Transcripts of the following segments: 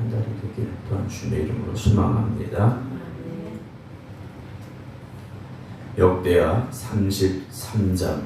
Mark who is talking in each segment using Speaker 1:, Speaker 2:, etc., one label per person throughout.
Speaker 1: 한 달이 되기를 또한 주님의 이름으로 소망합니다. 역대하 33장.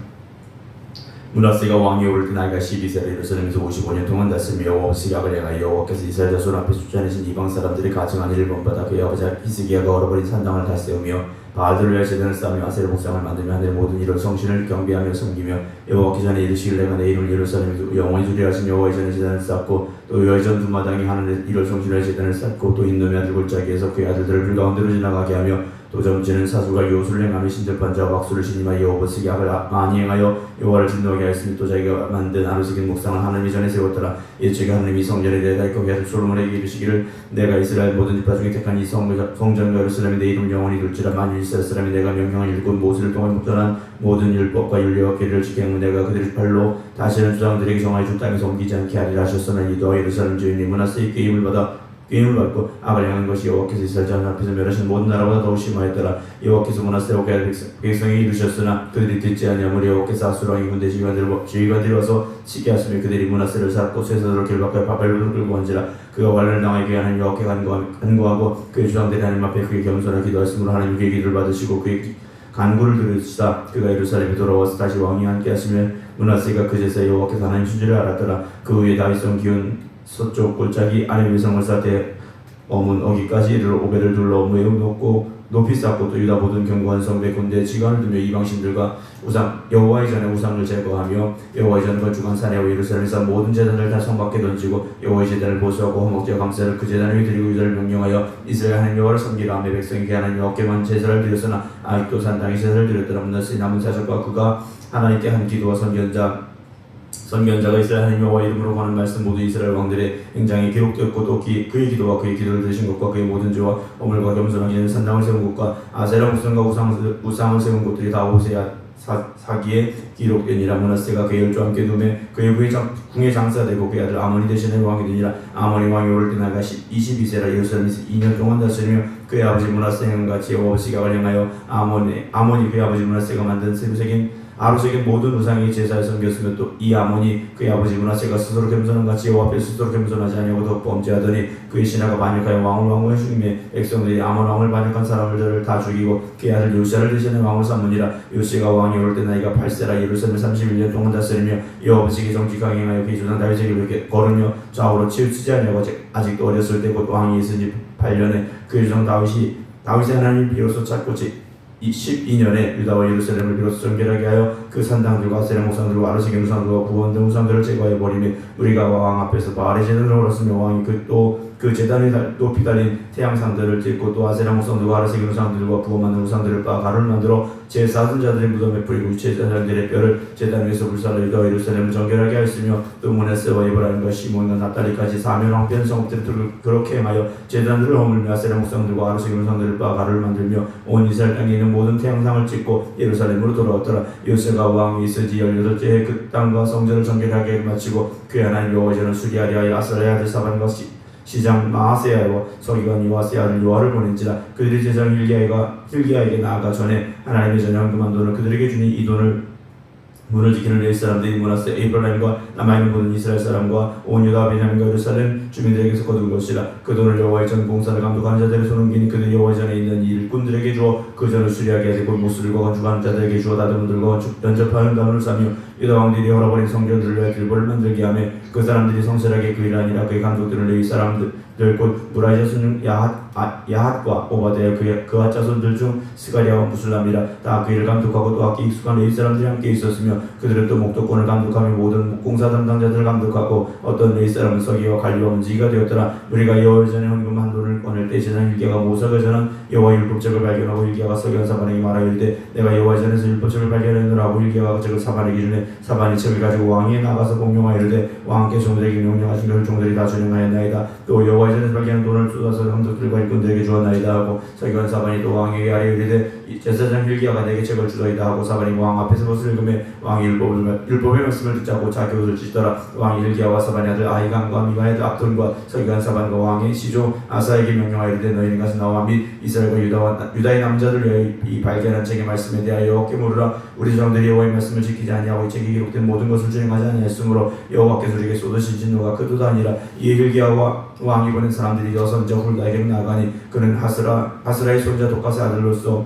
Speaker 1: 므낫세가 왕이 오를 때 나이가 12세라 예루살렘에서 55년 동안 다스리며 여호와의 약을 행하여 여호와께서 이스라엘 자손 앞에 쫓아내신 이방 사람들이 가증한 일을 본받아 그의 아버지 히스기야가 얼어버린 산당을 다스리며 바알들을 위하여 제단을 쌓으며 아세라 목상을 만들며 하늘의 모든 이런 성신을 경배하며 섬기며 여호와께 전에 이르시길 내가 내 이름을 예루살렘에서 영원히 두리라 하신 여호와의 전에 제단을 쌓고 또 여호와의 전 두마당에 하늘의 이런 성신을 제단을 쌓고 또 인놈의 아들 골짜기에서 그의 아들들을 불 가운데로 지나가게 하며 또 점지는 사수가 요술을 행하며 신접한 자와 박수를 신임하여 여호와의 약을 많이 행하여 여호와를 진노하게 하였으니 또 자기가 만든 아루새긴 목상을 하나님이 전에 세웠더라. 이에 하나님이 성전에 내다 거기 아들 솔로몬에게 이르시기를 내가 이스라엘 모든 지파 중에 택한 이 성전과 예루살렘에 내 이름을 영원히 둘지라. 만일 이스라엘 사람이 내가 명령한 일꾼 모세를 통해 묵전한 모든 율법과 윤례와 계례를 지키게 하면 내가 그들의 팔로 다시는 주장들에게 정하여 주 땅에서 옮기지 않게 하리라 하셨으나 이도 예루살렘 주인이 므낫세의 게임을 받고 악을 행한 것이 여호와께서 이스라엘 자손 앞에서 멸하신 모든 나라보다 더욱 심하였더라. 여호와께서 므낫세와 그의 백성에게 이르셨으나 그들이 듣지 아니하므로 여호와께서 아수르 왕의 군대 지휘관들이 와서 치게 하시며 그들이 므낫세를 잡고 쇠사도를 결박하여 바벨론으로 끌고 간지라. 그가 관련을 당하여 그의 하나님 여호와께 간구하고 그의 주장들이 하나님 앞에 그의 겸손하게 기도하였으므로 하나님 그의 기도를 받으시고 그의 간구를 들으시다. 그가 예루살렘에 돌아와서 다시 왕이 함께 하시며 므낫세가 그제서 여호와께서 하나님 주지를 알았더라. 그 후에 다윗성 기운 서쪽 골짜기 아래 위성을 쌓되 어문 어기까지 이르러 오베를 둘러 매우 높이 쌓고 또 유다 모든 견고한 성배 군대에 지관을 두며 이방신들과 여호와의 전에 우상을 제거하며 여호와의 전과 주간 사내와 예루살렘에서 모든 제단을 다 성밖에 던지고 여호와의 제단을 보수하고 허목제와 감사를 그 제단 위에 드리고 유다를 명령하여 이스라엘 하나님 여호와를 섬기라 하며 백성이 그 하나님 여호와께만 제사를 드렸으나 아직도 산당에 제사를 드렸더라. 므낫세 남은 사적과 그가 하나님께 한 기도와 선견자가 이스라엘 하나님 여호와의 이름으로 하는 말씀 모두 이스라엘 왕들의 행장이 기록되었고 또 그의 기도와 그의 기도를 들으신 것과 그의 모든 죄와 어물과 겸손하게 하는 산당을 세운 것과 아세라 목상과 우상을 세운 것들이 다 호세아 사기에 기록되니라. 므낫세가 그의 열조와 함께 두매 그의 궁에 장사되고 그의 아들 아모니 대신에 왕이 되니라. 아모니 왕이 오를 때 나이가 22세라 예루살렘에서 2년 동안 다스리며 그의 아버지 므낫세 행함같이 여호와의 약을 행하여 아모니 그의 아버지 므낫세가 만든 아루새긴 모든 우상이 제사에 섬겼으며 또 이 아몬이 그의 아버지 므낫세가 스스로 겸손한 같이 여호와 앞에 스스로 겸손하지 아니하고 더 범죄하더니 그의 신하가 반역하여 왕을 왕후에 죽이매 백성들이 아몬 왕을 반역한 사람들을 다 죽이고 그의 아들 요시아를 대신해 왕을 삼으니라. 요시아가 왕이 오를 때 나이가 8세라 예루살렘을 31년 동안 다스리며 여호와 앞에 정직하게 행하여 그의 조상 다윗의 길을 걸으며 좌우로 치우치지 아니하고 아직도 어렸을 때 곧 왕이 있으니 8년에 그의 조상 다윗의 하나님 비로소 찾고 12년에 유다와 예루살렘을 비로소 정결하게 하여 그 산당들과 아세라 목상들과 아르세겐 우상들과 구원 등 우상들을 제거해 버리며 우리가 왕 앞에서 바알의 제단을 올렸으며 왕이 그 제단에 높이 달린 태양상들을 짓고 또 아세라 목상들과 아르세겐 우상들과 구원 만든 우상들을 빻아 가루를 만들어 제사든 자들의 무덤에 뿌리고 제사장들의 뼈를 제단 위에서 불살라 유다와 예루살렘을 정결하게 하였으며 또 므낫세와 에브라임과 시몬과 납달리까지 사면 왕편 성읍들을 그렇게 행하여 제단들을 허물며 아세라 목상들과 아르세겐 우상들을 빻아 가루를 만들며 온 이스라엘 땅에 있는 모든 태양상을 찍고 예루살렘으로 돌아왔더라. 요새가 왕이 있으지 18째에 그 땅과 성전을 정결하게 마치고 그의 하나님 여호와의 전을 수리하려 하여 아사랴의 아들 사반과 시장 마아세야와 서기관 요아스의 아들 요아를 보낸지라. 그들이 제사장 hil기야에게 나아가 전에 하나님의 전에 헌금한 돈을 그들에게 주니 이 문을 지키는 레위 사람들이 므낫세 에브라임과 남아있는 모든 이스라엘 사람과 온 유다와 베냐민과 예루살렘 주민들에게서 거둔 것이라. 그 돈을 여호와의 전 봉사를 감독하는 자들의 손 옮기니 그들이 여호와의 전에 있는 일꾼들에게 주어 그 전을 수리하게 하되 곧 못술과 건축하는 자들에게 주어 다듬은들과 연접하는 단을 싸며 유다 왕들이 헐어버린 성전들을 위하여 길보를 만들게 하며 그 사람들이 성실하게 그 일 아니라 그의 감독들은 레위 사람들 곧 무라의 자손 야핫과 오바데야 그와 자손들 중 스가랴와 무술람이라. 다 그 일을 감독하고 또 악기 익숙한 레위 사람들이 함께 있었으며 그들은 또 목도권을 감독하며 모든 공사 담당자들을 감독하고 어떤 레위 사람은 서기와 관리와 문지기가 되었더라. 우리가 여호와의 전에 헌금 한 돈을 꺼낼 때 제사장 hil기야가 모세가 전한 여호와의 율법책을 발견하고 hil기야가 서기관 사반에게 말하여 이르되 내가 여호와의 전에서 율법책을 발견하노라 하고 hil기야가 책을 사반에게 주매 사반이 책을 가지고 왕위에 나가서 공명하여 이르되 왕께 종들에게 명령하신 것을 종들이 다 준행하였나이다. 또 여호와의 전에서 발견한 돈을 쏟아서 형제들과 일꾼들에게 주었나이다 하고 서기관 사반이 또 왕에게 아뢰 이르되 제사장 hil기야가 내게 책을 주더이다 하고 사반이 왕 앞에서 것을 읽으며 왕이 율법의 말씀을 듣자고 자기 옷을 찢더라. 왕이 hil기야와 사반의 아들 아히감과 미가의 아들 압돈과 서기관 사반과 왕의 시조 아사에게 명령하여 이르되 너희는 가서 나와 및 이스라엘과 유다의 남자들 위하여 이 발견한 책의 말씀에 대하여 여호와께 물으라. 우리 조상들이 여호와의 말씀을 지키지 아니하고 이 책에 기록된 모든 것을 준행하지 아니하였으므로 여호와께서 그들에게 쏟으신 진노가 그도 아니라 이에 hil기야와 왕이 보낸 사람들이 여선자 훌다에게 나가니 그는 하스라의 손자 독가스의 아들로서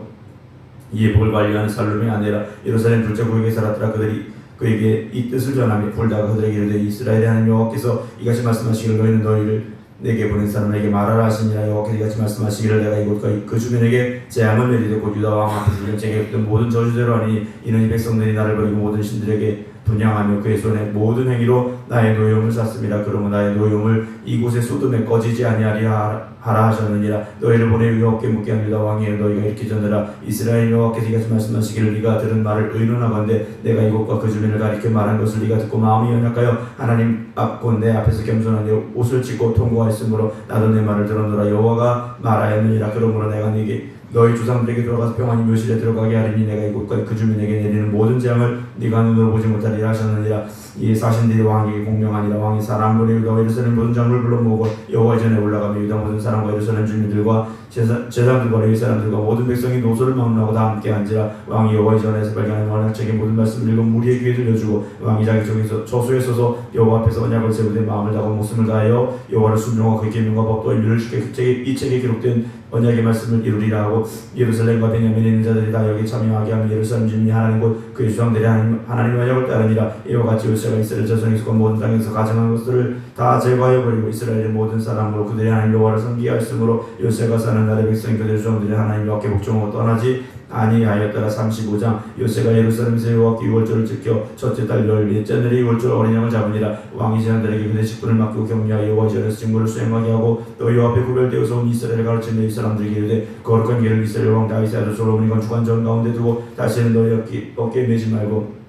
Speaker 1: 이에 복을 관리하는 살룸의 아내라. 예루살렘 둘째 고에게 살았더라. 그들이 그에게 이 뜻을 전하며 훌다가 그들에게 이르되 이스라엘의 하나님 여호와께서 이같이 말씀하시기를 너희는 너희를 내게 보낸 사람에게 말하라 하시니라. 여호와께서 이같이 말씀하시기를 내가 이곳과 그 주민에게 재앙을 내리되 곧 유다 왕 앞에서 일령제게 했던 모든 저주대로 하니 이는 이 백성들이 나를 버리고 모든 신들에게 분양하며 그의 손에 모든 행위로 나의 노여움을 샀습니다. 그러므로 나의 노여움을 이곳에 쏟음에 꺼지지 아니하리라 하라 하셨느니라. 너희를 보내 여호와께 묻게 한 유다 왕이여 너희가 이렇게 전하라. 이스라엘 여호와께서 이같이 말씀하시기를 네가 들은 말을 의논하건대 내가 이곳과 그 주민을 가리켜 말한 것을 네가 듣고 마음이 연약하여 하나님 앞 곧 내 앞에서 겸손하게 옷을 찢고 통고하였으므로 나도 내 말을 들었노라. 여호와가 말하였느니라. 그러므로 내가 네게 너희 조상들에게 들어가서 평안히 묘실에 들어가게 하리니 내가 이곳과 그 주민에게 내리는 모든 재앙을 네가 눈으로 보지 못하리라 하셨느니라. 이에 사신들이 왕에게 공명하니라. 왕이 사람 보내 유다와 예루살렘 모든 장로를 불러 모으고 여호와 전에 올라가며 유다 모든 사람과 예루살렘 주민들과 제사장들과 레위 사람들과 모든 백성이 노소를 막론하고 다 함께 앉으라. 왕이 여호와 전에서 발견한 언약책의 모든 말씀을 읽어 무리의 귀에 들려주고 왕이 자기 종에서 저수에 서서 여호와 앞에서 언약을 세우되 마음을 다하고 목숨을 다하여 여호와를 순종하고 그의 계명과 법도와 윤례를 지켜 이 책에 기록된 언약의 말씀을 이루리라 하고 예루살렘과 베냐민에 있는 자들이 다 여기 참여하게 하며 예루살렘 주민이 하나님 곧 그의 주장들이 하나님 언약을 따르니라. 이와 같이 요새가 이스라엘 자손에 속한 모든 땅에서 가증한 것들을 다 제거하여 버리고 이스라엘의 모든 사람으로 그들이 하나님 여호와를 섬기게 하였으므로 요새가 사는 날의 백성이 그들의 주장들이 하나님 여호와께 복종하고 떠나지 아니하였더라. 35장 요새가 예루살렘에서 여호와께 유월절을 지켜 첫째 달 열 넷째 날에 유월절 어린 양을 잡으니라. 왕이 제사장들에게 그들의 직분을 맡기고 격려하여 여호와 전에서 직무를 수행하게 하고 또 여호와 앞에 구별되어서 온 이스라엘을 가르치는 이 사람들에게 이르되 거룩한 길을 이스라엘 왕 다윗의 아들 솔로몬이 건축한 전 가운데 두고 다시는 너희 어깨에 매지 말고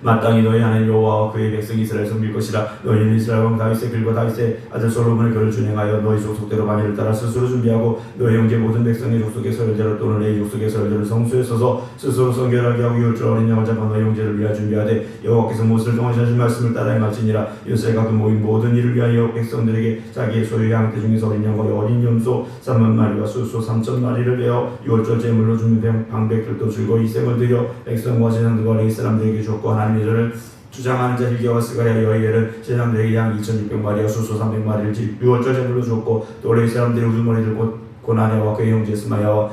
Speaker 1: 마땅히 너희 하나님 여호와와 그의 백성 이스라엘 섬길 것이라. 너희는 이스라엘 왕 다윗의 길과 다윗의 아들 솔로몬의 길을 준행하여 너희 족속대로 반열을 따라 스스로 준비하고 너희 형제 모든 백성의 족속의 서열대로 또는 레위 족속의 서열대로 성수에 서서 스스로 성결하게 하고 유월절 어린 양을 잡아 너희 형제를 위하여 준비하되 여호와께서 모세를 통하여 하신 말씀을 따라 행할지니라. 요새가 그 모인 모든 일을 위하여 백성들에게 자기의 소유의 양떼 중에서 어린 양과 어린 염소 3만 마리와 수소 3천 마리를 내어 유월절 제물로 주는 방백들도 즐거이 희생을 드려 백성과 제사장들과 레위 사람들에게 줬고 하나님의 저를 주장하는 자 hil기야와 스가랴 여호엘은 제사장들에게 양 2,600마리와 수소 300마리를 유월절 제물로 주었고 또 레위 사람들이 우두머리를 고나냐와 그의 형제 스마야와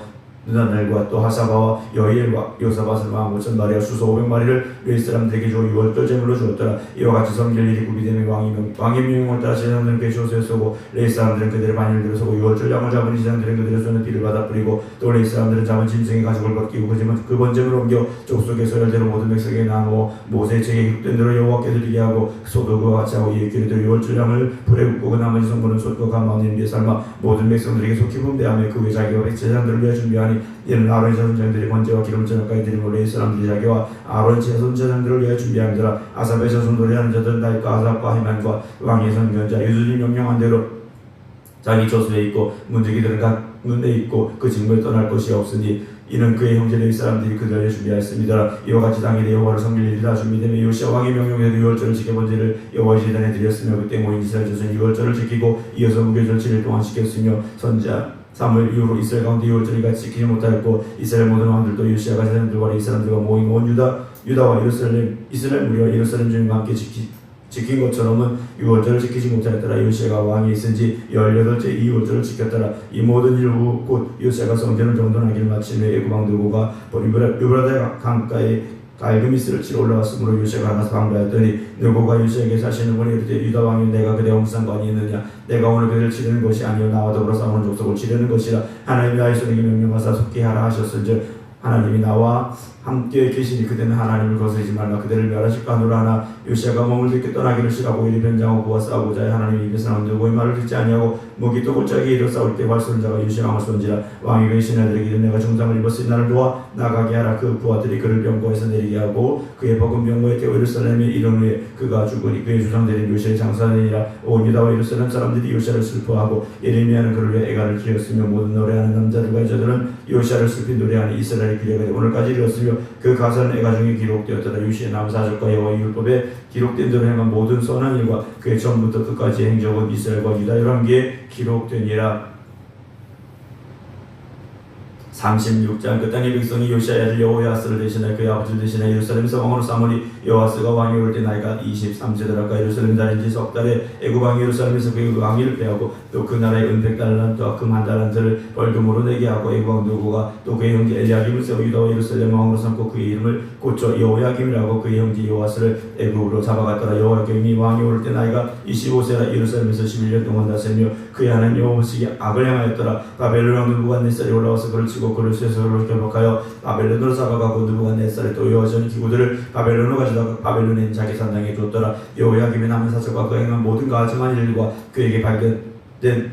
Speaker 1: 누나넬과 또 하사바와 여희엘과 요사밧을 15,000마리와 수소 500마리를 레위 사람들에게 주어 유월절 제물로 주었더라. 이와 같이 섬길 일이 구비되며 왕의 명령을 따라 제사장들은 그의 조소에 서고 레위 사람들은 그들의 반열을 들어 서고 유월절 양을 잡은 제사장들은 그들의 손에 피를 받아 뿌리고 또 레위 사람들은 잡은 짐승의 가죽을 벗기고 그 번제물을 옮겨 족속의 서열대로 모든 백성에게 나누어 모세의 책에 기록된 대로 여호와께 드리게 하고 소도 그와 같이 하고 이에 기르되 유월절 양을 불에 굽고 그 나머지 성분은 솥과 가마니는 위에 삶아 모든 백성들에게 속히 분배하며 그 후에 자기와 제사장들을 위하여 준비하니 이는 아론의 자손들이 번제와 기름을 저녁까지 드리고 레위 사람들이 자기와 아론의 자손들을 위하여 준비함이더라. 아삽의 자손 노래하는 자들은 다윗과 아삽과 헤만과 왕의 선견자 유수님 명령한 대로 자기 저수에 있고 문지기들은 각 문에 있고 그 직무에 떠날 것이 없으니 이는 그의 형제 레위 사람들이 그들을 위해 준비하였습니다. 이와 같이 당일에 여호와를 섬길 일이 다 준비되며 요시야 왕의 명령대로 유월절을 지켜 번제를 여호와의 제단에 드렸으며 그때 모인 이스라엘 자손이 유월절을 지키고 이어서 무교절 7일 동안 지켰으며 선자 사무엘 이후로 이스라엘 가운데 유월절을 같이 지키지 못하였고 이스라엘 모든 왕들도 요시야가 제사장들과 레위 사람들과 모인 온 유다와 이스라엘 무리와 예루살렘 주민과 함께 지킨 것처럼은 유월절을 지키지 못하였더라. 요시야가 왕이 있은 지 18째 이 유월절을 지켰더라. 이 모든 일 후 곧 요시야가 성전을 정돈하기를 마치며 애굽왕 느고가 유브라데 강가에 갈그미스를 치러 올라왔으므로 요시야가 나가서 방문하였더니 느고가 요시야에게 자신을 보내 이르되 유다 왕이 내가 그대와 무슨 상관이 있느냐. 내가 오늘 그들을 치르는 것이 아니요 나와 더불어 싸우는 족속을 치르는 것이라. 하나님이 나의 손에게 명령하사 속히 하라 하셨은즉 하나님이 나와 함께 계시니 그대는 하나님을 거스르지 말라. 그대를 멸하실까 하노라. 하나 요시야가 머물러 떠나기를 싫어하고 이리 변장하고 그와 싸우고자 해 하나님의 입에서 나온 누구의 말을 듣지 아니하고 목이 또 골짜기에 이르러 싸울 때 활쏘는 자가 요시야 왕을 쏜지라. 왕이 그의 신하들에게 이르되 내가 중상을 입었으니 나를 도와 나가게 하라. 그 부하들이 그를 병거에서 내리게 하고 그의 벗은 병거에 태워 예루살렘에 이른 후에 그가 죽으니 그의 주상들인 요시야의 장사되니라. 온 유다와 예루살렘 사람들이 요시야를 슬퍼하고 예레미야는 그를 위해 애가를 지었으며 모든 노래하는 남자들과 여자들은 요시야를 슬피 노래하니 이스라엘의 규례가 오늘까지 이르렀으며 그 가사는 애가 중에 기록되었더라. 요시야 남 사적과 여호와의 율법에 기록된 대로 행한 모든 선한 일과 그의 처음부터 끝까지 행적은 이스라엘과 유다 열왕기에 기록되니라. 36장 그 땅의 백성이 요시아의 아들 여호야스를 대신하여 그의 아버지를 대신하여 예루살렘에서 왕으로 삼으니 여호야스가 왕이 올 때 나이가 23세더라. 예루살렘 다닌지 석 달에 애굽 왕이 예루살렘에서 그 왕위를 패하고 또 그 나라의 은 100달란트와 금 1달란트를 벌금으로 내게 하고 애굽 왕 누구가 또 그의 형제 엘리야김을 세워 유다와 예루살렘 왕으로 삼고 그의 이름을 고쳐 여호야김이라고 그의 형제 요아스를 애굽으로 잡아갔더라. 여호야김이 왕이 올 때 나이가 25세라. 예루살렘에서 11년 동안 다스리며 그의 하나님 여호와께 악을 행하였더라. 바벨론 왕 느부갓네살이 올라와서 그를 치고 그를 쇠사슬로 결박하여 바벨론으로 잡아가고 느부갓네살이 또 여호와전 기구들을 바벨론으로 가져다가 바벨론에 있는 자기 산당에 줬더라. 여호야김의 남은 사적과 그 행한 모든 가증한 일과 그에게 발견된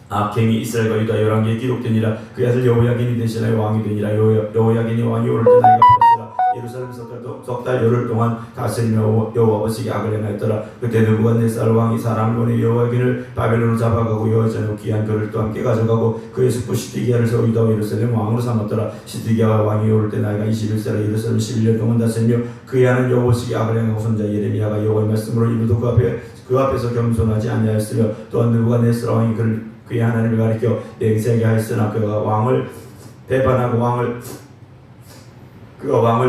Speaker 1: 악행이 이스라엘과 유다 11개에 기록되니라. 그 아들 여호야긴이 대신하여 왕이 되니라. 여호야긴이 왕이 오를 때 나이가 8세라. 예루살렘에서 석 달 열흘 동안 다스리며 여호와께 악을 행하였더라. 그때 느부갓네살 왕이 사람을 보내 여호야긴을 바벨론으로 잡아가고 여호와전에 귀한 그를 또 함께 가져가고 그의 숙부 시드기야를 세워 유다와 예루살렘 왕으로 삼았더라. 시드기야가 왕이 오를 때 나이가 21세라. 예루살렘 11년 동안 다스리며 그의 하는 여호와께 악을 행하고 손자 예레미야가 여호와의 말씀으로 이르도 그 앞에서 겸손하지 아니하였으며 또한 느부갓네살 왕이 그의 하나님을 가리켜 맹세하게 하였으나 그가 왕을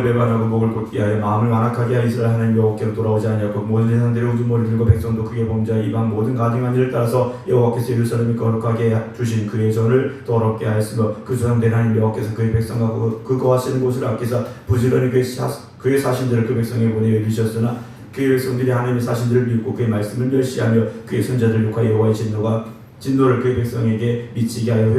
Speaker 1: 배반하고 목을 곧게 하여 마음을 완악하게 하여 이스라엘 하나님 여호와께로 돌아오지 아니하고 모든 세상들의 우두머리 들고 백성도 크게 범죄하여 이방 모든 가증한 일을 따라서 여호와께서 예루살렘을 거룩하게 주신 그의 전을 더럽게 하였으며 그 조상된 하나님 여호와께서 그의 백성과 그 거하시는 곳을 아끼사 부지런히 그의 사신들을 그 백성에 보내어 이르셨으나 그의 백성들이 하나님의 사신들을 비웃고 그의 말씀을 멸시하며 그의 손자들 욕하여 여호와의 진노를 그의 백성에게 미치게 하여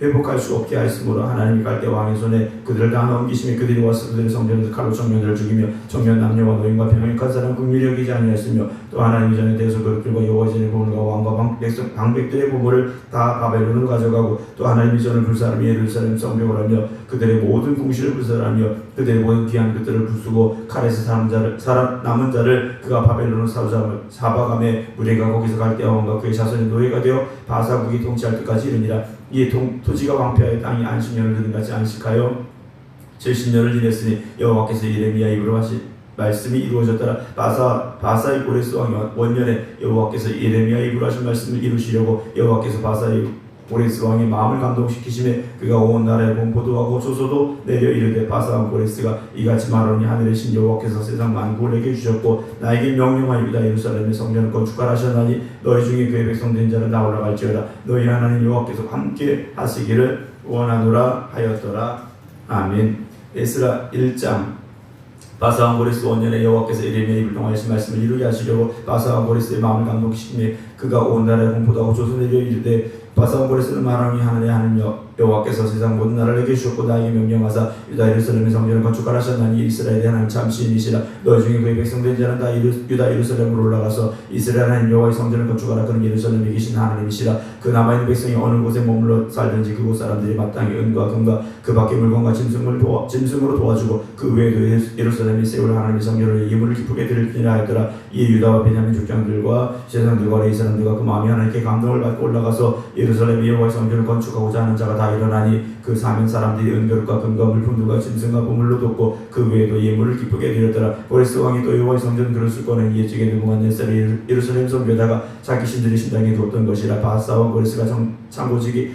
Speaker 1: 회복할 수 없게 하였으므로 하나님이 갈대 왕의 손에 그들을 다 넘기시며 그들이 와서 그들의 성전에서 칼로 청년들을 죽이며 청년 남녀와 노인과 병약한 사람 긍휼히 여기지 아니하였으며 또 하나님이 전에 대해서 그들과 여호와의 전의 보물과 왕과 방백들의 보물을 다 바벨론으로 가져가고 또 하나님이 전을 불사르며 예루살렘 성벽을 하며 그들의 모든 궁실을 불사르며 그들의 모든 귀한 것들을 부수고 칼에서 남은 자를 그가 바벨론으로 사박함에 무리가 거기서 갈대 왕과 그의 자손의 노예가 되어 바사국이 통치할 때까지 이르니라. 이에 토지가 왕폐하여 땅이 안식년을 드는 같이 안식하여 70년을 지냈으니 여호와께서 예레미야 입으로 하신 말씀이 이루어졌더라. 바사의 고레스 왕이 원년에 여호와께서 예레미야 입으로 하신 말씀을 이루시려고 여호와께서 바사의 고레스 왕의 마음을 감동시키심에 그가 온 나라에 공포도 하고 조소도 내려 이르되 바사 왕 고레스가 이같이 말하니 하늘의 신 여호와께서 세상 만국을 내게 주셨고 나에게 명령하여 유다 예루살렘의 성전을 건축하라셨나니 너희 중에 그의 백성된 자는 다 올라갈지어다. 너희 하나님 여호와께서 함께 하시기를 원하노라 하였더라. 아멘. 에스라 1장. 바사 왕 고레스 원년에 여호와께서 예레미야 입을 통하신 말씀을 이루게 하시려고 바사 왕 고레스의 마음을 감동시키며 그가 온 나라에 공포도 하고 조소 내려 이르되 바사 왕 고레스는 말하니 하나님 여호와께서 세상 모든 나라를 내게 주셨고 나에게 명령하사 유다 예루살렘의 성전을 건축하라셨나니 이스라엘의 하나님 참 신이시라. 너희 중에 그의 백성된 자는 다 유다 예루살렘으로 올라가서 이스라엘 하나님 여호와의 성전을 건축하라. 그는 예루살렘에 계신 하나님이시라. 그 남아있는 백성이 어느 곳에 머물러 살든지 그곳 사람들이 마땅히 은과 금과 그 밖의 물건과 짐승으로 도와주고 그 외에도 예루살렘에 세울 하나님의 성전을 예물을 기쁘게 드리리라 하였더라. 이에 유다와 베냐민 족장들과 세상들과 레위 사람들과 그 마음이 하나님께 감동을 받고 올라가서 예루살렘의 여호와의 성전을 건축하고자 하는 자가 다 일어나니 그 사면 사람들이 은그릇과 금과 물품들과 짐승과 보물로 돕고 그 외에도 예물을 기쁘게 드렸더라. 고레스 왕이 또 여호와의 성전 그릇을 꺼내 이에 적에 느부갓네살이 예루살렘 성벽에다가 자기 신들의 신당에 두었던 것이라. 바사 왕 고레스가 창고지기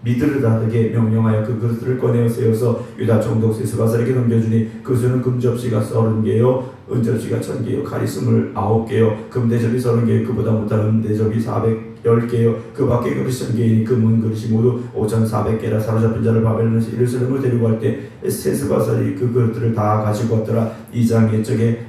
Speaker 1: 미드르다에게 명령하여 그 그릇들을 꺼내어 세워서 유다 총독 세스바살에게 넘겨주니 그 수는 금접시가 30개요 은접시가 1000개요 칼이 29개요 금대접이 30개요 그보다 못한 은대접이 410개요 그 밖에 그릇이 1000개이니 그 문 그릇이 모두 5400개라. 사로잡힌 자를 바벨론에서 예루살렘을 데리고 갈 때 세스바살이 그 그릇들을 다 가지고 왔더라. 2장 옛적에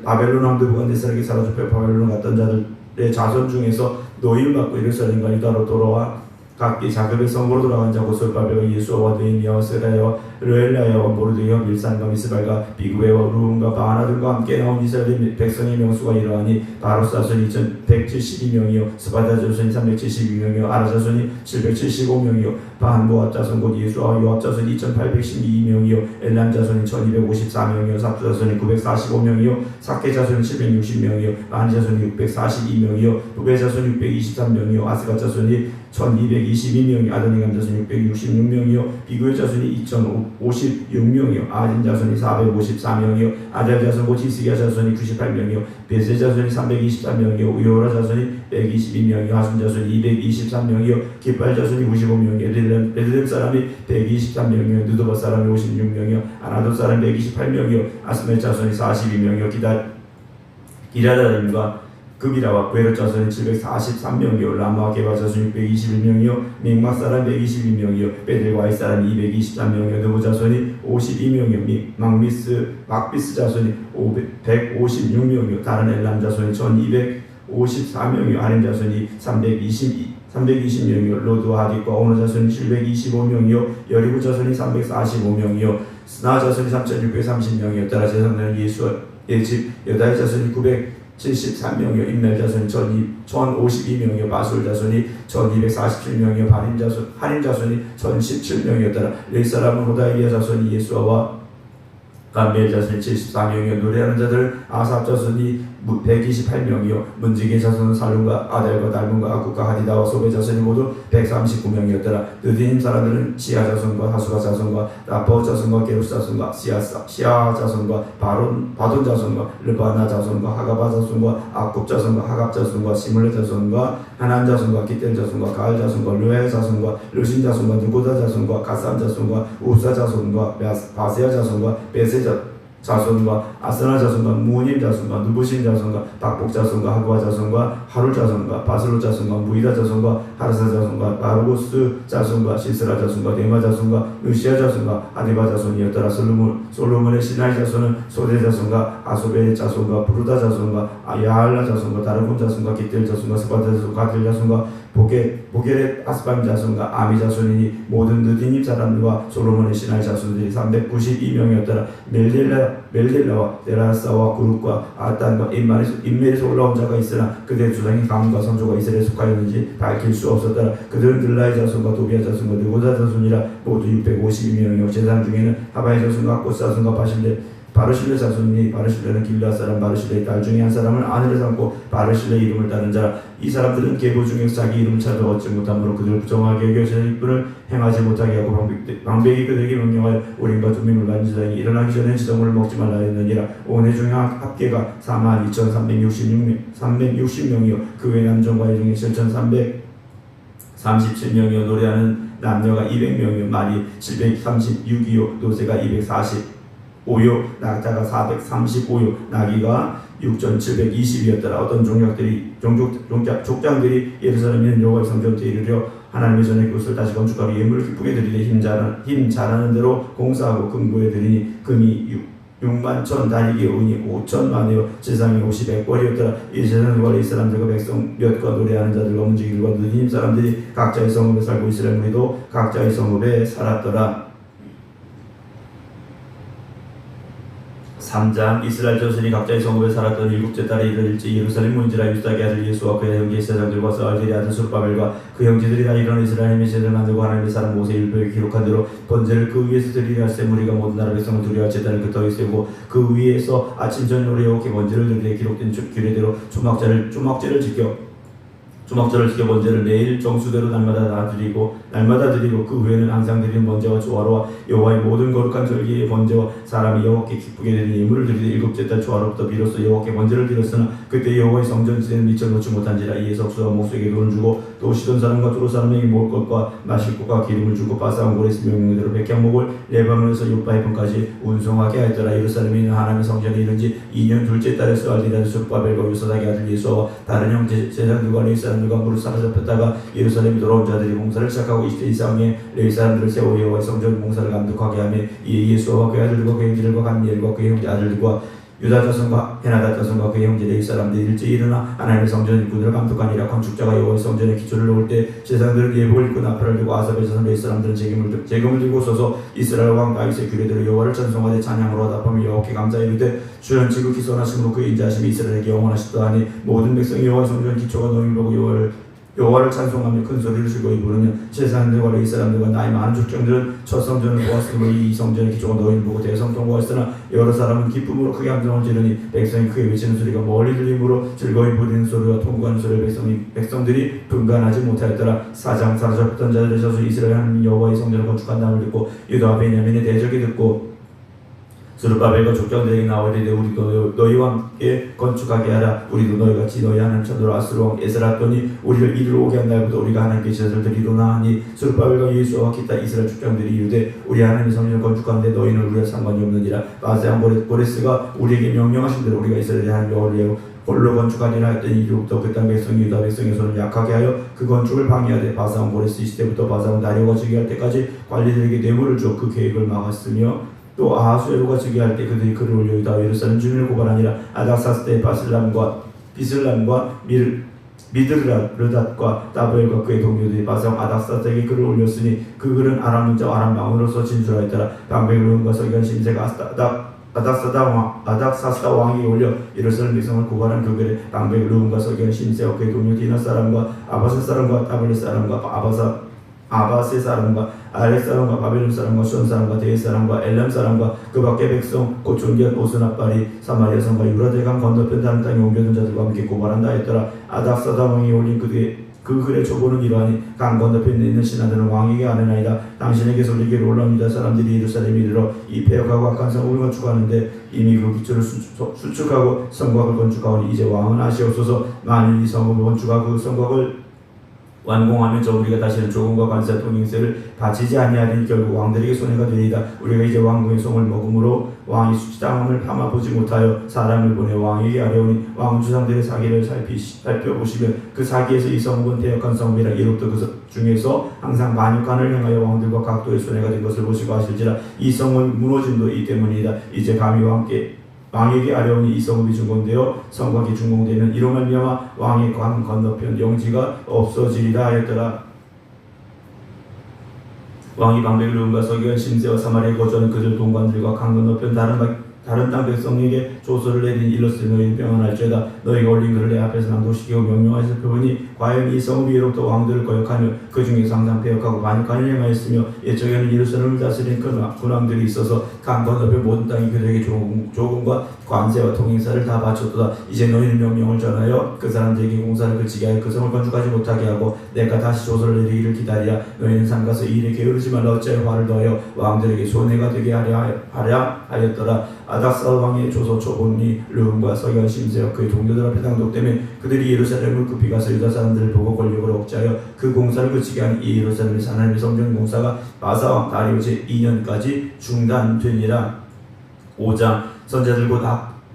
Speaker 1: 바벨론 왕 느부갓네살에게 사로잡혀 바벨론 갔던 자들의 자손 중에서 노임을 받고 예루살렘과 유다로 돌아와 각기 자급의 성으로 돌아간 자 곧 솔바벨과 예수아와 느헤미야와 세라야와 르엘라야와 모르드게와 밀산과 미스발과 비그웨와 루움과 바하나 등과 함께 나온 이스라엘 백성의 명수가 이러하니 바로 자손이 2172명이요 스바다 자손이 372명이요 아라 자손이 775명이요 바한보아 자손 곧 예수아와 요압 자손이 2812명이요 엘람 자손이 1254명이요 삽두 자손이 945명이요 사케 자손이 760명이요 바니 자손이 642명이요 부베 자손이 623명이요 아스가 자손이 1202 322명이요 아도니감 자손이 666명이요 비구의 자손이 2056명이요 아딘 자손이 454명이요 아델 자손 곧 히스기야 자손이 98명이요 베세 자손이 323명이요 우요라 자손이 122명이요 하순 자손이 223명이요 기빨 자손이 95명이요 베들렘 사람이 123명이요 느도바 사람이 56명이요 아나도 사람이 128명이요 아스멜 자손이 42명이요 기라다임과 그비라와 베르 자손이 743명이요 라마 게바 자손이 621명이요 믹막 사람 122명이요 베델과이 사람이 223명이요 느보 자손이 52명이요 막비스 자손이 156명이요 다른 엘람 자손이 1254명이요 아림 자손이 320명이요 로드와 하깃과 오노 자손이 725명이요 여리고 자손이 345명이요 스나 자손이 3630명이요 따라 제사장들은 예수의 집 여다의 자손이 973명이요 임멜 자손이 1052명이요 바술 자손이 1247명이요 하림 자손이 1017명이요 따라 레이 사람은 호다이아 자손이 예수아와 감멜 자손이 74명이요 노래하는 자들 아삽 자손이 128명이요 문지기 자손은 살룸과 아델과 달문과 아쿠과 하디다와 소베 자손이 모두 139명이었더라. 느디님 사람들은 시아 자손과 하수가 자손과 라퍼 자손과 게루스 자손과 시아 자손과 바돈 자손과 르바나 자손과 하가바 자손과 아굽 자손과 하갑 자손과 시물레 자손과 하난 자손과 기텔 자손과 가을 자손과 르헬 자손과 르신 자손과 누고다 자손과 가삼 자손과 우사 자손과 바세아 자손과 베세 자손과 아스나 자손과 무님 자손과 누부신 자손과 박복 자손과 하구아 자손과 하룰 자손과 바슬로 자손과 무이다 자손과 하르사 자손과 바르고스 자손과 시스라 자손과 데마 자손과 으시아 자손과 아디바 자손이었더라. 솔로몬의 시나이 자손은 소데 자손과 아소베의 자손과 부르다 자손과 야할라 자손과 다르군 자손과 기텔 자손과 스바다 자손과 가딜 자손과 보게렛 아스밤 자손과 아미 자손이니 모든 느디님 사람들과 솔로몬의 시나이 자손들이 392명이었더라. 멜릴라와 데라사와 구룹과 아단과 인멜에서 올라온 자가 있으나 그들의 조상이 감과 선조가 이스라엘에 속하였는지 밝힐 수 없었더라. 그들은 들라의 자손과 도비아 자손과 느고다 자손이라 모두 652명이요 제사장 중에는 하바의 자손과 꽃 자손과 바르실레 자손이 바르실레는 길르앗 사람 바르실레의 딸 중에 한 사람을 아내를 삼고 바르실레의 이름을 따른 자라. 이 사람들은 계보 중에서 자기 이름을 찾아 얻지 못함으로 그들을 부정하게 여겨 제사직분을 행하지 못하게 하고 방백이 그들에게 명령하여 우림과 둠밈을 받은 제사장이 일어나기 전에 지정물을 먹지 말라 했느니라. 온 회중의 합계가 42,360명이요 그 외 남종과 여종이 7,337명이요 노래하는 남녀가 200명이요 말이 736이요 노새가 245요 낙타가 435요 나귀가 6,720이었더라. 어떤 족장들이 예루살렘에 있는 여호와의 성전에 이르려 하나님의 전에 그것을 다시 건축하고 예물을 기쁘게 드리되 힘 잘하는 대로 공사하고 금고에 드리니 금이 6만 천 다리기 은이 5천만이요 제사장이 50백벌이었더라. 이 제사장들과 이 사람들과 백성 몇과 노래하는 자들과 문지기들과 느디님 사람들이 각자의 성읍에 살고 이스라엘 무리도 각자의 성읍에 살았더라. 3장 이스라엘 자손이 각자의 성읍에 살았던 7째 달에 이르일지 예루살렘 문지라 유다의 아들 예수와 그의 형제 제사장들과 스알들의 아들 수르바벨과 그 형제들이 다 일어나 이스라엘의 제사를 만들고 하나님의 사람 모세 율법에 기록한 대로 번제를 그 위에서 드리려 할세 무리가 모든 나라 백성을 두려워 제단을 그 터에 세우고 그 위에서 아침 저녁으로 여호와께 번제를 드리되 기록된 규례대로 초막제를 지켜 번제를 매일 정수대로 날마다 드리고 그 후에는 항상 드리는 번제와 조화로와 여호와의 모든 거룩한 절기의 번제와 사람이 여호와께 기쁘게 드리는 예물을 드리되 7째 달 조화로부터 비로소 여호와께 번제를 드렸으나 그때 여호와의 성전지대는 미처 놓지 못한지라. 이에 석수와 목수에게 돈을 주고 또 시돈 사람과 두로 사람에게 먹을 것과 마실 것과 기름을 주고 바사온 고레스 명령대로 백향목을 레바논에서 요바해번까지 운송하게 하였더라. 예루살렘에 있는 하나님의 성전에 이른지 2년 둘째 달에 스알디라는 수르바벨과 요사닥의 아들 예수와 다른 형제 제사장들과 레위 사람들과 무릇 사로잡혔다가 예루살렘에 돌아온 자들이 봉사를 시작하고 이스라엘 이상의 레위 사람들을 세워 여호와의 성전 봉사를 감독하게 하며 이에 예수와 그의 아들들과 그의 형제들과 감미엘과 그의 형제 아들들과 유다 자손과 헤나다 자손과 그의 형제 레위 사람들이 일찍이 일어나 하나님의 성전 일꾼들을 감독하니라. 건축자가 여호와의 성전에 기초를 놓을 때 제사장들은 예복을 입고 나팔을 들고 아삽의 자손 레위 사람들은 재금을 들고 서서 이스라엘 왕 다윗의 규례대로 여호와를 찬송하되 찬양으로 하답하며 여호와께 감사히 이르되 주는 지극히 선하심으로 그의 인자하심이 이스라엘에게 영원하시다 하니 모든 백성이 여호와의 성전 기초가 너희를 보고 여호와를 여호와를 찬송하며 큰 소리를 즐거이 부르며 제사장들과 레위 사람들과 나이 많은 족장들은 첫 성전을 보았으므로 이 성전의 기초가 너희를 보고 대성통 보았으나 여러 사람은 기쁨으로 크게 함성을 지르니 백성이 크게 외치는 소리가 멀리 들리므로 즐거이 부르는 소리와 통곡하는 소리를 백성들이 분간하지 못하였더라. 사로잡혔던 자들의 저주 이스라엘 하나님 여호와의 성전을 건축한다음을 듣고 유다와 베냐민의 대적이 듣고 스룹바벨과 족장들에게 나오리되 우리도 너희와 함께 건축하게 하라. 우리도 너희같이 너희 하나님 천도로 아수르 왕 에스라더니 우리를 이리로 오게 한 날부터 우리가 하나님께 제사를 드리로나 하니 스룹바벨과 예수와 기타 이스라엘 족장들이 이르되 우리 하나님의 성전을 건축하는데 너희는 우리와 상관이 없느니라. 바세왕 고레스가 우리에게 명령하신 대로 우리가 이스라엘의 하나님 여호와를 홀로 건축하니라 했더니 이후부터 그 땅 백성이 유다 백성의 손을 약하게 하여 그 건축을 방해하되 바사왕 고레스 시대부터 바사왕 다리오가 즉위할 때까지 관리들에게 뇌물을 줘 그 계획을 막았으며 또 아하수에로가 즉위할 때 그들이 글을 올려 유다 예루살렘 주민을 고발하니라. 아닥사스 때 비슬람과 미드르닷과 다브엘과 그의 동료들이 바사왕 아닥사스에게 글을 올렸으니 그 글은 아람 문자와 아람 방언으로서 진술하였더라. 방백루음과 서기관 심세가 아닥사스다 왕이 올려 예루살렘 백성을 고발한 그 글에 방백루음과 서기관 심세와 그의 동료 디나 사람과 아바스 사람과 다블레 사람과 아바세 사람과 아렉 사람과 바벨론 사람과 수원 사람과 데이 사람과 엘람 사람과 그 밖의 백성 곧 존귀한 오스나발이 사마리아 성과 유라대강 건너편 다른 땅에 옮겨둔 자들과 함께 고발한다 했더라. 아닥사다 왕이 올린 그 글의 초보는 이러하니 강 건너편에 있는 신하들은 왕에게 아뢰나이다. 당신에게서 우리에게 올라옵니다. 사람들이 예루살렘에 이르러 이 폐역하고 악한 성을 건축하는데 이미 그 기초를 수축하고 성곽을 건축하오니 이제 왕은 아시옵소서. 만일 이 성을 건축하고 그 성곽을 완공하면 저 우리가 다시는 조공과 관세 통행세를 바치지 아니하리니 결국 왕들에게 손해가 되리이다. 우리가 이제 왕궁의 송을 먹음으로 왕이 수치당함을 파마보지 못하여 사람을 보내 왕에게 아뢰오니 왕은 주상들의 사기를 살펴보시면 그 사기에서 이 성읍은 패역한 성읍이라. 이로부터 그 중에서 항상 만육간을 향하여 왕들과 각도의 손해가 된 것을 보시고 하실지라. 이 성은 무너짐도 이 때문이다. 이제 감히 왕에게 아뢰오니 이 성읍이 준공되어 성곽이 준공되면 이로 말미암아 왕의 강 건너편 영지가 없어지리라 하였더라. 왕이 방백루음과 서기관 심세와 사마리아에 거주하는 그들 동관들과 강 건너편 다른 땅 백성에게 조서를 내린 일러스되 너희는 평안할지어다. 너희가 올린 글을 내 앞에서 낭독시키고 명령하여 살펴보니 과연 이 성읍이 예로부터 왕들을 거역하며 그 중에서 항상 패역하고 반역간을 행하였으며 옛적에는 예루살렘을 다스린 군왕들이 있어서 강 건너편 모든 땅이 그들에게 조공과 관세와 통행사를 다 바쳤도다. 이제 너희는 명령을 전하여 그 사람들에게 공사를 그치게 하여 그 성을 건축하지 못하게 하고 내가 다시 조서를 내리기를 기다리라. 너희는 삼가서 이 일에 게으르지 말라. 어찌하여 화를 더하여 왕들에게 손해가 되게 하랴 하였더라. 아닥사 왕의 조서 초본이 르움과 서기관 심세와 그의 동료들 앞에 당독되면 그들이 예루살렘을 급히 가서 유다 사람들을 보고 권력을 억제하여 그 공사를 그치게 한 이 예루살렘의 하나님의 성전 공사가 바사왕 다리오 제2년까지 중단되니라. 5장 선자들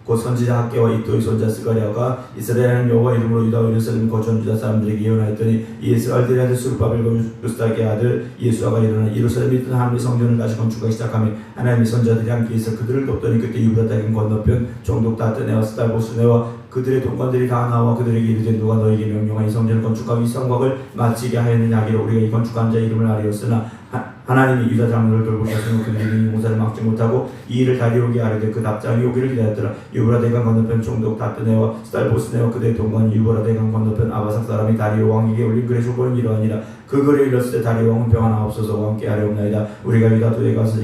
Speaker 1: 곧 선지자 학개와 이또의 손자 스가랴가 이스라엘 여호와 이름으로 유다와 예루살렘 거주한 유다 사람들에게 예언하였더니 이스라엘들의 아들 스룹바벨과 요스닥의 아들 예수아가 일어나 예루살렘에 있던 하나님의 성전을 다시 건축하기 시작하며 하나님의 선자들이 함께 있어 그들을 돕더니 그때 유브라다강 건너편 총독 다뜨네와 스달보스네와 그들의 동관들이 다 나와 그들에게 이르되 누가 너에게 명령한 이 성전을 건축하고 이 성곽을 마치게 하였느냐 하기로 우리가 이 건축한 자의 이름을 알리었으나 하나님이 유다 장로를 돌보셨으며 그들이 이 공사를 막지 못하고 이 일을 다리오게 아뢰되 그 답장이 오기를 기다렸더라. 유브라데강 건너편 총독 다뜨네와 스달보스네와 그들의 동관 유브라데강 건너편 아바삭 사람이 다리오 왕에게 올린 글의 조본은 이러하니라. 그 글에 이르렀을 때 다리오 왕은 평안하옵소서. 함께 아뢰옵나이다. 우리가 유다도에 가서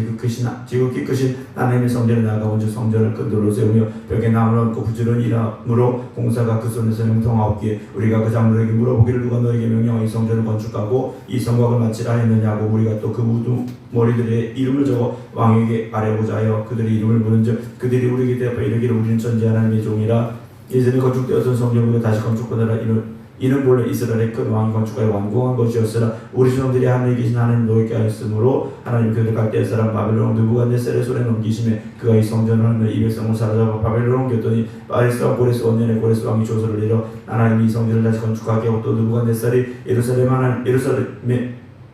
Speaker 1: 지극히 크신 하나님의 성전에 나아가온즉 성전을 큰 돌로 세우며 벽에 나무를 얹고 부지런히 일함으로 공사가 그 손에서 형통하옵기에 우리가 그 장로에게 물어보기를 누가 너에게 명령하여 이 성전을 건축하고 이 성곽을 마치라 했느냐고. 우리가 또 그 우두머리들의 이름을 적어 왕에게 아뢰고자 하여 그들의 이름을 물은즉 그들이 우리에게 대답하여 이르기를 우리는 전지 하나님의 종이라. 예전에 건축되었던 성전을 다시 건축하느라 이는 본래 이스라엘의 큰 왕이 건축하여 완공한 것이었으나 우리 조상들이 하늘에 계신 하나님 노획게 하였으므로 하나님 그들 갈대아 사람 바벨론 왕 느부갓네살의 손에 넘기심에 그가 이 성전을 하며 이 백성을 사로잡아 바벨론으로 옮겼더니 바리스 왕 고레스 원년에 고레스 왕이 조서를 내려 하나님이 이 성전을 다시 건축하게 하고 또 느부갓네살이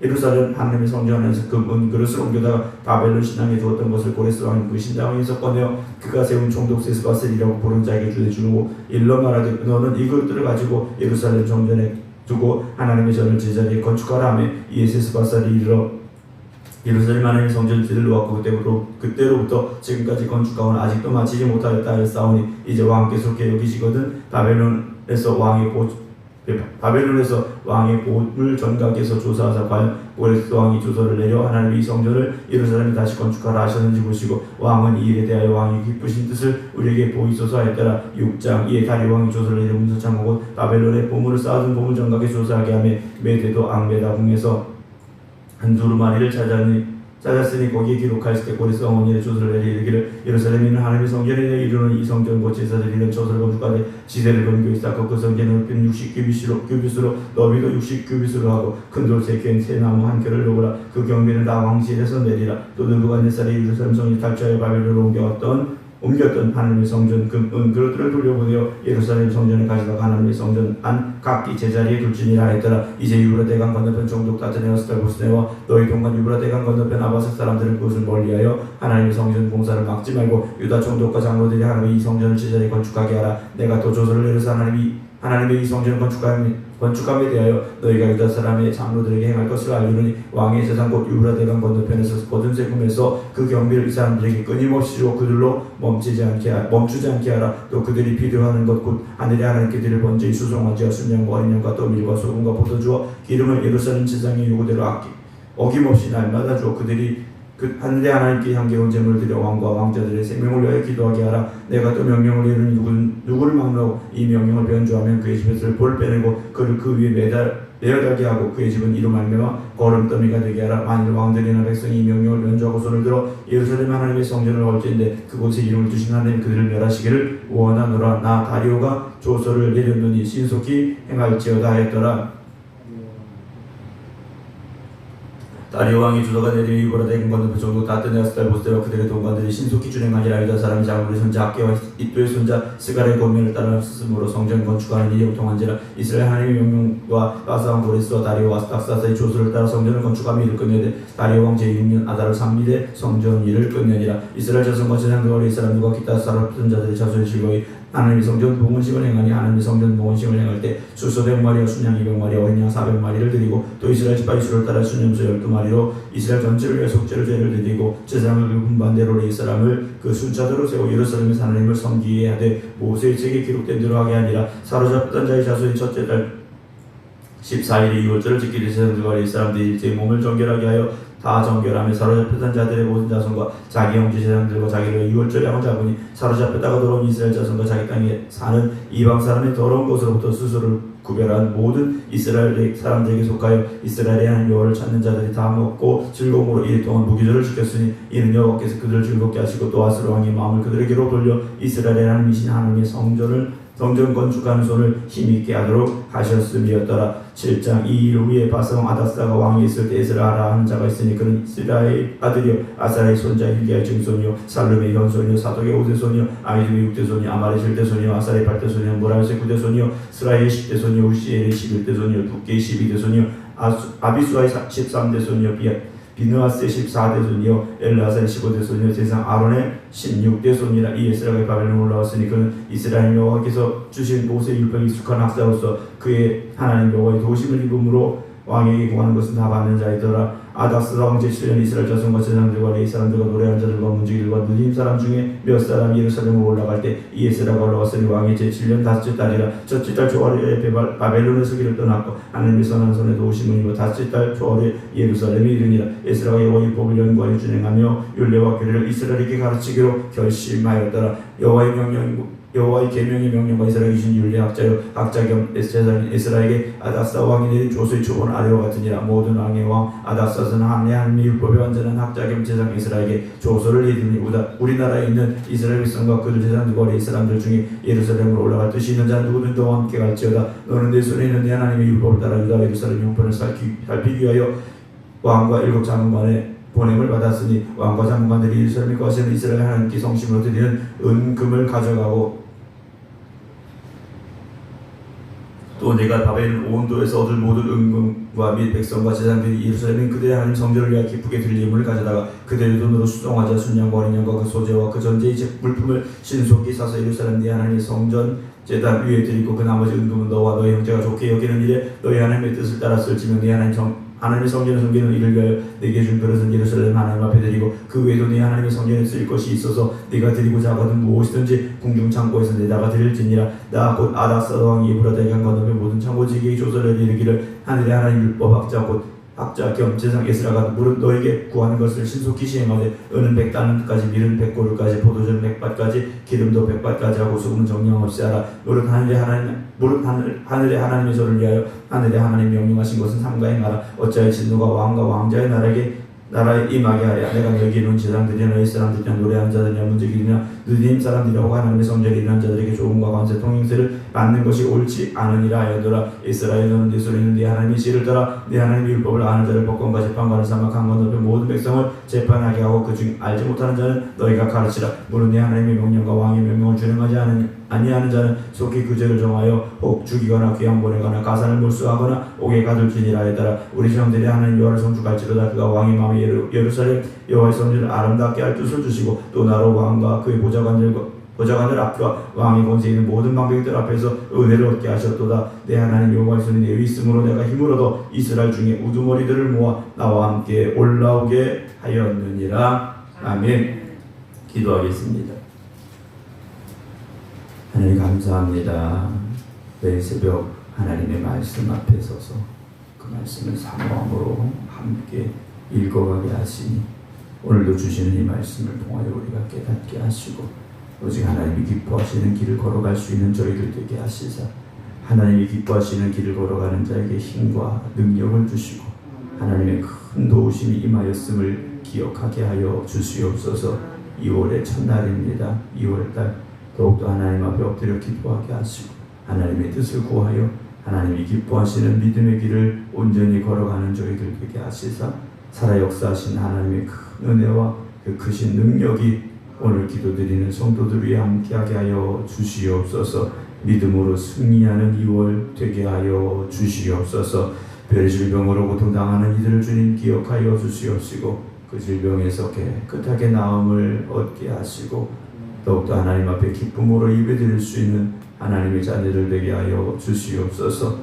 Speaker 1: 예루살렘 하나님의 성전 안에서 금 그릇을 옮겨다가 바벨론 신앙에 두었던 것을 고레스 왕이 그 신당에서 꺼내어 그가 세운 총독 세스바셀이라고 부른 자에게 주고 일러 말하되 너는 이 그릇들을 가지고 예루살렘 성전에 두고 하나님의 전을 제자리에 건축하라 하며 이에 세스바셀이 이르러 예루살렘 하나님의 성전을 들러왔고 그때로부터 지금까지 건축하오나 아직도 마치지 못하였다 하였사오니 이제 왕께서 계획이시거든 바벨론에서 왕의 바벨론에서 왕의 보물 전각에서 조사하사 과연 고레스 왕이 조서를 내려 하나님의 이 성전을 예루살렘에 다시 건축하라 하셨는지 보시고 왕은 이 일에 대하여 왕이 기쁘신 뜻을 우리에게 보이소서 하였더라. 6장. 이에 다리오 왕이 조서를 내려 문서창 곧 바벨론에 보물을 쌓아둔 보물 전각에 조사하게 하며 메대도 앙베다 궁에서 한 두루마리를 찾았으니 거기에 기록할 때 고레스 왕 원년에 조서를 내려 이르기를 예루살렘에 있는 하나님의 성전에 이르는 이 성전 곧 제사들이 이런 조서를 건축하되 지대를 건교히 쌓고 그 성전의 높이는 60규빗으로 너비도 60규빗으로 하고 큰 돌 3켠 새 나무 한 켤을 놓으라. 그 경비는 다 왕실에서 내리라. 또 느부갓네살이 예루살렘 성전을 탈취하여 바벨론으로 옮겼던 하나님의 성전 그릇들을 돌려보내어 예루살렘 성전에 가져다가 하나님의 성전 안 각기 제자리에 둘지니라 했더라. 이제 유브라 대강 건너편 종족 다트네와 스달보스네와 너희 동간 유브라 대강 건너편 아바삭 사람들은 그것을 멀리하여 하나님의 성전 공사를 막지 말고 유다 총독과 장로들이 하나님의 이 성전을 제자리에 건축하게 하라. 내가 또 조서를 내려서 하나님의 이 성전을 건축함에 대하여 너희가 유다 사람의 장로들에게 행할 것을 알리노니 왕의 재산 곧 유브라 대강 건너편에서 거둔 세금에서 그 경비를 이 사람들에게 끊임없이 주고 그들로 멈추지 않게 하라. 또 그들이 필요하는 것 곧 하늘에 하나님께 드릴 번제의 수송아지와 순양과 어린 양과 또 밀과 소금과 포도주와 기름을 예루살렘 지상의 요구대로 어김없이 날마다 주어 그들이 그 하늘에 하나님께 향기로운 제물을 드려 왕과 왕자들의 생명을 위하여 기도하게 하라. 내가 또 명령을 이루니 누구를 막론하고 이 명령을 변조하면 그의 집에서 볼을 빼내고 그를 그 위에 매어달게 하고 그의 집은 이로 말미암아 거름더미가 되게 하라. 만일 왕들이나 백성이 이 명령을 변조하고 손을 들어 예루살렘 하나님의 성전을 헐지인데 그곳에 이름을 두신 하나님 그들을 멸하시기를 원하노라. 나 다리오가 조서를 내렸노니 신속히 행할지어다 했더라. 다리오 왕이 주도가 내리며 유브라 대강 건너편 종족 다트네와 스달보스와 그들의 동관들이 신속히 준행하니라. 유다 사람이 장로의 손자 악게와 이또의 손자 스가랴의 권면을 따라 스스로 성전 건축하는 일이 형통한지라. 이스라엘 하나님의 명령과 바사 왕 고레스와 다리오 아스닥사스의 조서를 따라 성전을 건축하며 일을 끝내되 다리오 왕 제6년 아달을 3일에 성전 일을 끝내니라. 이스라엘 자손과 제사장들과 이 사람들과 기타 사람들 자들의 자손의 즐거이 하나님의 성전 봉헌식을 행하니 하나님의 성전 봉헌식을 행할 때 수소 100마리와 순양 200마리 어린 양 400마리를 드리고 또 이스라엘 지파 수를 따라 순염소 12마리로 이스라엘 전체를 위해 속죄를 죄를 드리고 제사장을 그 분반대로 이 사람을 그 순차대로 세워 예루살렘에서 하나님을 섬기게 하되 모세의 책에 기록된 대로 하게 하니라. 사로잡혔던 자의 자손이 첫째 달 14일에 유월절을 지키되 제사장들과 이 사람들이 일제히 몸을 정결하게 하여 다 정결하며 사로잡혔던 자들의 모든 자손과 자기 형제 제사장들과 자기를 유월절 양을 잡으니 사로잡혔다가 돌아온 이스라엘 자손과 자기 땅에 사는 이방 사람의 더러운 것으로부터 스스로를 구별한 모든 이스라엘 사람들에게 속하여 이스라엘의 하나님 여호와를 찾는 자들이 다 먹고 즐거움으로 이일 동안 무기절을 지켰으니 이는 여호와께서 그들을 즐겁게 하시고 또 아스로 왕의 마음을 그들에게로 돌려 이스라엘의 하나님이신 하나님의 성전 건축하는 손을 힘있게 하도록 하셨음이었더라. 7장. 이 일 후에 바사왕 아닥사가 왕이 있을 때 에스라라 하는 자가 있으니 그는 이스라엘 아들이요 아사의 손자 힐기야의 증손이요 살룸의 현손이요 사독의 5대손이요 아이두의 6대손이요 아말의 7대손이요 아사의 8대손이요 모라의 9대손이요 스라의 10대손이요 우시엘의 11대손이요 북계의 12대손이요 아비수아의 13대손이요 비느하스의 14대손이요 엘라사의 15대손이요 세상 아론의 16대손이라. 이 에스라가 바벨론에 올라왔으니 그는 이스라엘 여호와께서 주신 모세의 율법에 익숙한 학자로서 그의 하나님 여호와의 도심을 입음으로 왕에게 구하는 것은 다 받는 자이더라. 아닥스라 왕 제7년 이스라엘 자손과 제사장들과 레위 사람들과 노래하는 자들과 문지기들과 느림 사람 중에 몇 사람이 예루살렘으로 올라갈 때 이 에스라가 올라왔으니 왕의 제7년 다섯째 달이라. 첫째 달 초하루에 바벨론에서 길을 떠났고 하나님의 선한 손에 도우심을 입어 다섯째 달 초하루에 예루살렘에 이르니라. 에스라가 여호와의 법을 연구하여 준행하며 율례와 규례를 이스라엘에게 가르치기로 결심하였더라. 여호와의 계명의 명령과 이스라엘에 주신 율례 학자요 학자 겸 제사장인 에스라에게 아닥사 왕이 내린 조서의 초본 아래와 같으니라. 모든 왕의 왕 아닥사스는 하나님의 율법에 완전한 학자 겸 제사장 에스라에게 조서를 이르니 우리나라에 있는 이스라엘 백성과 그들 제사장들과 이 사람들 중에 예루살렘으로 올라갈 뜻이 있는 자는 누구든 너와 함께 갈지어다. 너는 내 손에 있는 내 하나님의 율법을 따라 유다 예루살렘 형편을 살피기 위하여 왕과 7 장관의 보냄을 받았으니 왕과 장관들이 예루살렘에 거하시는 이스라엘 하나님께 성심으로 드리는 은금을 가져가고 또 내가 바벨론 온도에서 얻을 모든 은금과 및 백성과 제사장들이 예루살렘인 그들의 하나님 성전을 위하여 기쁘게 드리임을 가져다가 그들의 돈으로 수송하자 순양과 어린 양과 그 소재와 그 전제의 물품을 신속히 사서 예루살렘 네 하나님의 성전 제단 위에 드리고 그 나머지 은금은 너와 너의 형제가 좋게 여기는 일에 너희 하나님의 뜻을 따라 쓸지며 네 하나님 하나님의 성전을 섬기는 이를 위하여 내게 준 그릇은 예루살렘 하나님 앞에 드리고 그 외에도 네 하나님의 성전에 쓸 것이 있어서 네가 드리고자 하거든 무엇이든지 궁중 창고에서 내다가 드릴지니라. 나 곧 아닥사다 왕이 에브라다에게 한 건너며 모든 창고지기의 조서를 이르기를 하늘의 하나님 율법 학자 곧 학자 겸 제상 에스라가 무릇 너에게 구하는 것을 신속히 시행하되 은은 100달란트까지 밀은 100고루까지 포도주는 100밭까지 기름도 100밭까지 하고 소금은 정령 없이 하라. 무릇 하늘의 하나님의 저를 위하여 하늘의 하나님 명령하신 것은 삼가 행하라. 어찌하여 진노가 왕과 왕자의 나라에 임하게 하랴. 내가 너에게 이룬 제사장들이나 너희 사람들이나 노래하는 자들이나 문지기들이나 느님 사람들이라고 하나님의 성전에 일하는 자들에게 조금과 관세 통행세를 받는 것이 옳지 않으니라 하여더라. 이스라엘 너는 네 소리는 네 하나님의 씨를 따라 네 하나님의 율법을 아는 자를 법관과 재판관을 삼아 강건 높여 모든 백성을 재판하게 하고 그중 알지 못하는 자는 너희가 가르치라. 무릇 네 하나님의 명령과 왕의 명령을 준행하지 아니하는 자는 속히 그 죄를 정하여 혹 죽이거나 귀양 보내거나 가산을 몰수하거나 옥에 가둘지니라 하여더라. 우리 형들이 하나님 여호와를 성축할지로다. 그가 왕의 마음에 예루살렘 여호와의 성전을 아름답게 할 뜻을 주시고 또 나로 왕과 그의 보좌관들 앞과 왕의 권세 있는 모든 방백들 앞에서 은혜를 얻게 하셨도다. 내 하나님 여호와의 손이 내 위 있으므로 내가 힘을 얻어 이스라엘 중에 우두머리들을 모아 나와 함께 올라오게 하였느니라. 아멘. 기도하겠습니다. 하나님 감사합니다. 매일 새벽 하나님의 말씀 앞에 서서 그 말씀을 사모함으로 함께 읽어가게 하시니 오늘도 주시는 이 말씀을 통하여 우리가 깨닫게 하시고 오직 하나님이 기뻐하시는 길을 걸어갈 수 있는 저희들 되게 하시사 하나님이 기뻐하시는 길을 걸어가는 자에게 힘과 능력을 주시고 하나님의 큰 도우심이 임하였음을 기억하게 하여 주시옵소서. 2월의 첫날입니다. 2월달 더욱더 하나님 앞에 엎드려 기도하게 하시고 하나님의 뜻을 구하여 하나님이 기뻐하시는 믿음의 길을 온전히 걸어가는 저희들 되게 하시사 살아 역사하신 하나님의 큰 은혜와 그 크신 능력이 오늘 기도드리는 성도들 위에 함께하게 하여 주시옵소서. 믿음으로 승리하는 2월 되게 하여 주시옵소서. 별질병으로 고통당하는 이들을 주님 기억하여 주시옵시고 그 질병에서 깨끗하게 나음을 얻게 하시고 더욱더 하나님 앞에 기쁨으로 예배드릴 수 있는 하나님의 자녀들 되게 하여 주시옵소서.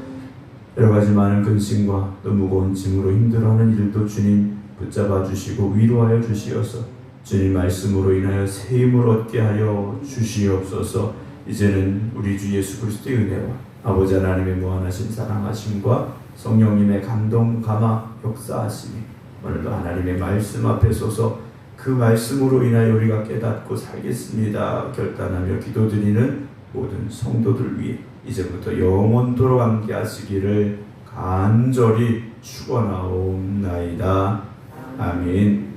Speaker 1: 여러가지 많은 근심과 또 무거운 짐으로 힘들어하는 이들도 주님 붙잡아 주시고 위로하여 주시어서 주님 말씀으로 인하여 새 힘을 얻게 하여 주시옵소서. 이제는 우리 주 예수 그리스도의 은혜와 아버지 하나님의 무한하신 사랑하심과 성령님의 감동 감화 역사하심이 오늘도 하나님의 말씀 앞에 서서 그 말씀으로 인하여 우리가 깨닫고 살겠습니다 결단하며 기도드리는 모든 성도들 위해 이제부터 영원토록 함께 하시기를 간절히 축원하옵나이다. 아멘.